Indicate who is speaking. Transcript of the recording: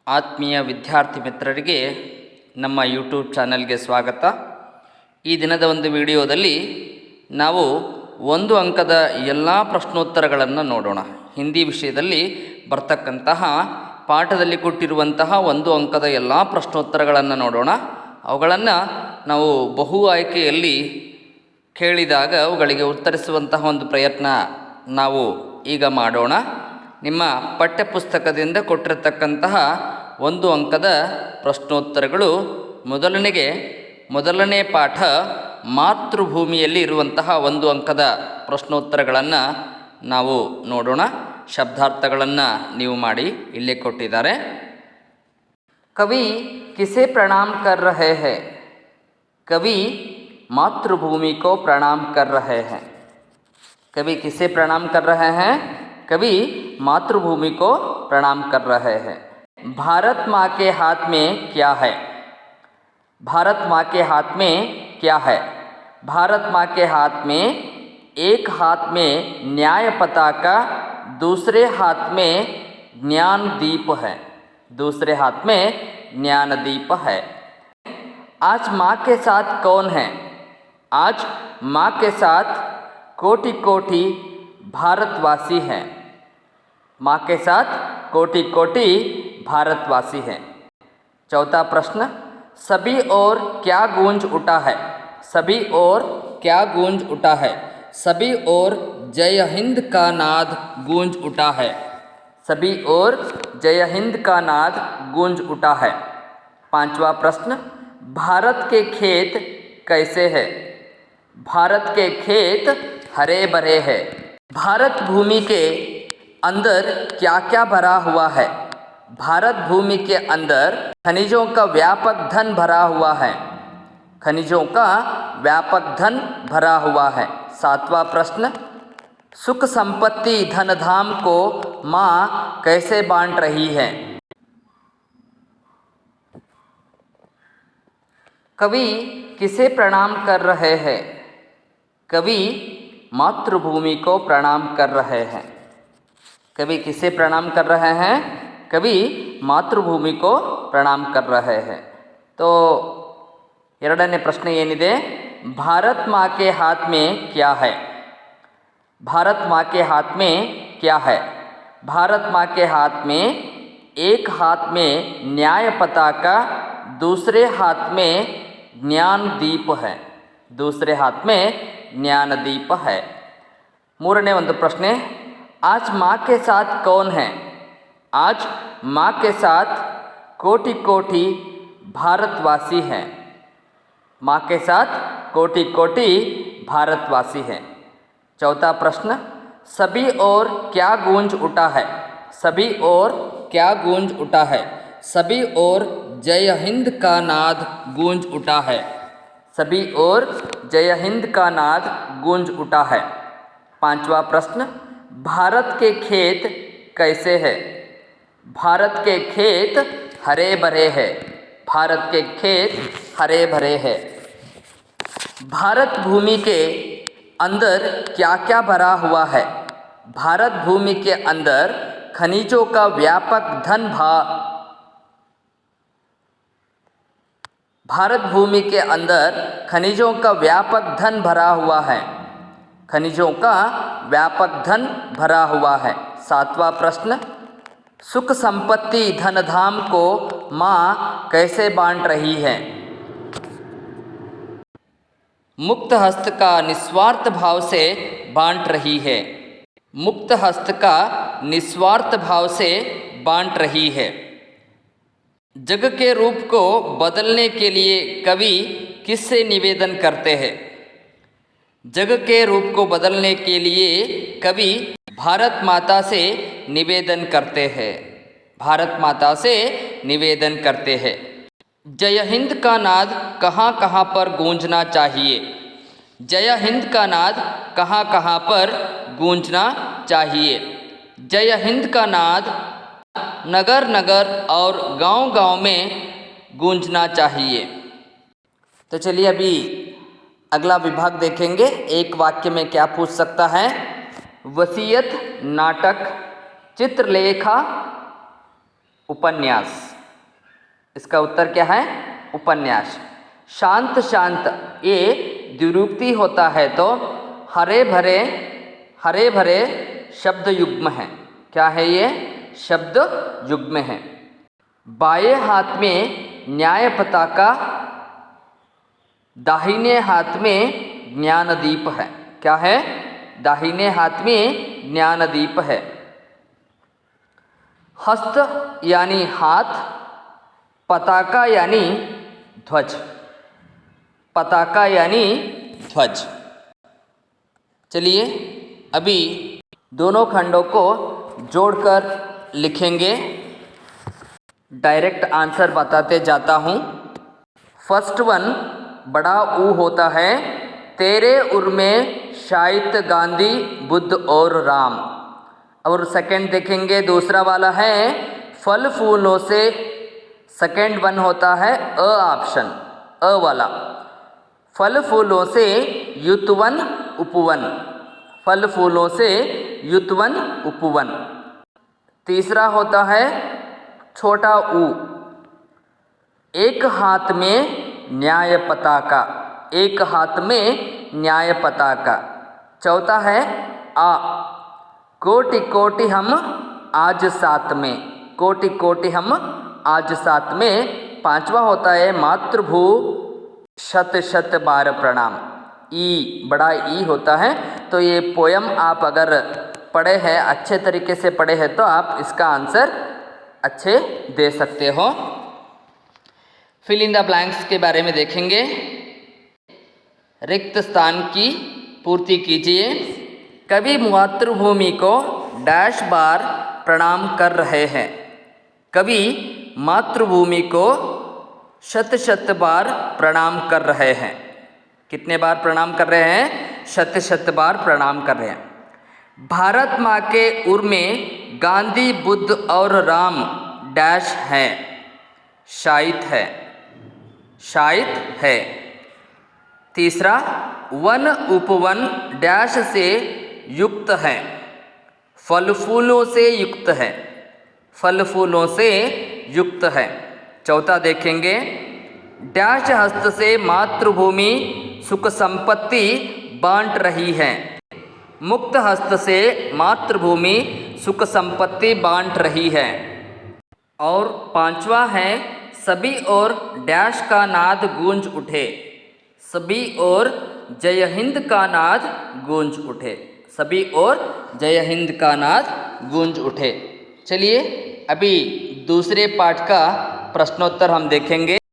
Speaker 1: ಆತ್ಮೀಯ ವಿದ್ಯಾರ್ಥಿ ಮಿತ್ರರಿಗೆ ನಮ್ಮ ಯೂಟ್ಯೂಬ್ ಚಾನಲ್ಗೆ ಸ್ವಾಗತ. ಈ ದಿನದ ಒಂದು ವಿಡಿಯೋದಲ್ಲಿ ನಾವು ಒಂದು ಅಂಕದ ಎಲ್ಲ ಪ್ರಶ್ನೋತ್ತರಗಳನ್ನು ನೋಡೋಣ. ಹಿಂದಿ ವಿಷಯದಲ್ಲಿ ಬರ್ತಕ್ಕಂತಹ ಪಾಠದಲ್ಲಿ ಕೊಟ್ಟಿರುವಂತಹ ಒಂದು ಅಂಕದ ಎಲ್ಲ ಪ್ರಶ್ನೋತ್ತರಗಳನ್ನು ನೋಡೋಣ. ಅವುಗಳನ್ನು ನಾವು ಬಹು ಆಯ್ಕೆಯಲ್ಲಿ ಕೇಳಿದಾಗ ಅವುಗಳಿಗೆ ಉತ್ತರಿಸುವಂತಹ ಒಂದು ಪ್ರಯತ್ನ ನಾವು ಈಗ ಮಾಡೋಣ. ನಿಮ್ಮ ಪಠ್ಯಪುಸ್ತಕದಿಂದ ಕೊಟ್ಟಿರತಕ್ಕಂತಹ ಒಂದು ಅಂಕದ ಪ್ರಶ್ನೋತ್ತರಗಳು. ಮೊದಲನೇ ಪಾಠ ಮಾತೃಭೂಮಿಯಲ್ಲಿ ಇರುವಂತಹ ಒಂದು ಅಂಕದ ಪ್ರಶ್ನೋತ್ತರಗಳನ್ನು ನಾವು ನೋಡೋಣ. ಶಬ್ದಾರ್ಥಗಳನ್ನು ನೀವು ಮಾಡಿ ಇಲ್ಲೇ ಕೊಟ್ಟಿದ್ದಾರೆ. ಕವಿ ಕಿಸೆ प्रणाम कर रहे हैं? कवि मातृभूमि को प्रणाम कर रहे हैं. कवि किसे प्रणाम कर रहे हैं? कवि मातृभूमि को प्रणाम कर रहे हैं. भारत माँ के हाथ में क्या है? भारत माँ के हाथ में क्या है? भारत माँ के हाथ में एक हाथ में न्याय पताका, दूसरे हाथ में ज्ञान दीप है. दूसरे हाथ में ज्ञान दीप है. आज माँ के साथ कौन है? आज माँ के साथ कोटि कोटि भारतवासी हैं. माँ के साथ कोटि कोटि भारतवासी हैं. चौथा प्रश्न, सभी और क्या गूंज उठा है? सभी और क्या गूंज उठा है? सभी और जय हिंद का नाद गूंज उठा है. सभी और जय हिंद का नाद गूंज उठा है. पांचवा प्रश्न, भारत के खेत कैसे है? भारत के खेत हरे भरे हैं. भारत भूमि के अंदर क्या क्या भरा हुआ है? भारत भूमि के अंदर खनिजों का व्यापक धन भरा हुआ है. खनिजों का व्यापक धन भरा हुआ है. सातवां प्रश्न, सुख संपत्ति धन धाम को माँ कैसे बांट रही है? कवि किसे प्रणाम कर रहे हैं? कवि मातृभूमि को प्रणाम कर रहे हैं. कवि किसे प्रणाम कर रहे हैं? कवि मातृभूमि को प्रणाम कर रहे हैं. तो ಎರಡನೇ ಪ್ರಶ್ನೆ ಏನಿದೆ? ಭಾರತ್ ಮಾँ के हाथ में क्या है? भारत माँ के हाथ में क्या है? भारत माँ के हाथ में एक हाथ में न्याय पताका, दूसरे हाथ में ज्ञान दीप है. दूसरे हाथ में ज्ञान दीप है. ಮೂರನೇ ಒಂದು ಪ್ರಶ್ನೆ, आज माँ के साथ कौन है? आज माँ के साथ कोटि कोटि भारतवासी हैं. माँ के साथ कोटि कोटि भारतवासी हैं. चौथा प्रश्न, सभी और क्या गूंज उठा है? सभी और क्या गूंज उठा है? सभी और जय हिंद का नाद गूंज उठा है. सभी और जय हिंद का नाद गूंज उठा है. पांचवा प्रश्न, भारत के खेत कैसे है? भारत के खेत हरे भरे हैं. भारत के खेत हरे भरे हैं. भारत भूमि के अंदर क्या क्या भरा हुआ है? भारत भूमि के अंदर खनिजों का व्यापक धन भारत भूमि के अंदर खनिजों का व्यापक धन भरा हुआ है. खनिजों का व्यापक धन भरा हुआ है. सातवां प्रश्न, सुख संपत्ति धन धाम को माँ कैसे बांट रही है? मुक्त हस्त का निस्वार्थ भाव से बांट रही है. मुक्त हस्त का निस्वार्थ भाव से बांट रही है. जग के रूप को बदलने के लिए कवि किससे निवेदन करते हैं? जग के रूप को बदलने के लिए कवि भारत माता से निवेदन करते हैं. भारत माता से निवेदन करते हैं. जय हिंद का नाद कहाँ कहाँ पर गूंजना चाहिए? जय हिंद का नाद कहाँ कहाँ पर गूंजना चाहिए? जय हिंद का नाद नगर नगर और गांव गांव में गूंजना चाहिए. तो चलिए अभी अगला विभाग देखेंगे. एक वाक्य में क्या पूछ सकता है? वसीयत, नाटक, चित्रलेखा, उपन्यास. इसका उत्तर क्या है? उपन्यास। शांत शांत ये द्विरूपति होता है तो हरे भरे शब्द युग्म है। क्या है ये? शब्द युग्म है। बाएं हाथ में न्याय पताका, दाहिने हाथ में ज्ञानदीप है। क्या है? दाहिने हाथ में ज्ञानदीप है। हस्त यानी हाथ, पताका यानी ध्वज। पताका यानी ध्वज। चलिए अभी दोनों खंडों को जोड़कर लिखेंगे। डायरेक्ट आंसर बताते जाता हूँ। फर्स्ट वन बड़ा ऊ होता है, तेरे उर में शायद गांधी बुद्ध और राम। और सेकंड देखेंगे, दूसरा वाला है फल फूलों से। सेकंड वन होता है अ ऑप्शन, अ वाला। फल फूलों से युतवन उपवन। फल फूलों से युतवन उपवन। तीसरा होता है छोटा ऊ, एक हाथ में न्याय पताका। एक हाथ में न्याय पताका। चौथा है आ, कोटि कोटि हम आज साथ में। कोटि कोटि हम आज साथ में। पांचवा होता है मातृभू शत शत बार प्रणाम। ई बड़ा ई होता है। तो ये पोयम आप अगर पढ़े हैं, अच्छे तरीके से पढ़े हैं, तो आप इसका आंसर अच्छे दे सकते हो। फिल इन द ब्लैंक्स के बारे में देखेंगे। रिक्त स्थान की पूर्ति कीजिए। कवि मातृभूमि को डैश बार प्रणाम कर रहे हैं। कवि मातृभूमि को शत शत बार प्रणाम कर रहे हैं। कितने बार प्रणाम कर रहे हैं? शत शत बार प्रणाम कर रहे हैं। भारत माँ के उर में गांधी बुद्ध और राम डैश हैं। शायद है। शायद है। तीसरा, वन उपवन डैश से युक्त है। फल फूलों से युक्त है। फल फूलों से युक्त है। चौथा देखेंगे, डैश हस्त से मातृभूमि सुख संपत्ति बांट रही है। मुक्त हस्त से मातृभूमि सुख संपत्ति बांट रही है। और पांचवा है, सभी और डैश का नाद गूंज उठे। सभी और जय हिंद का नाद गूंज उठे। सभी और जय हिंद का नाद गूंज उठे। चलिए अभी दूसरे पाठ का प्रश्नोत्तर हम देखेंगे।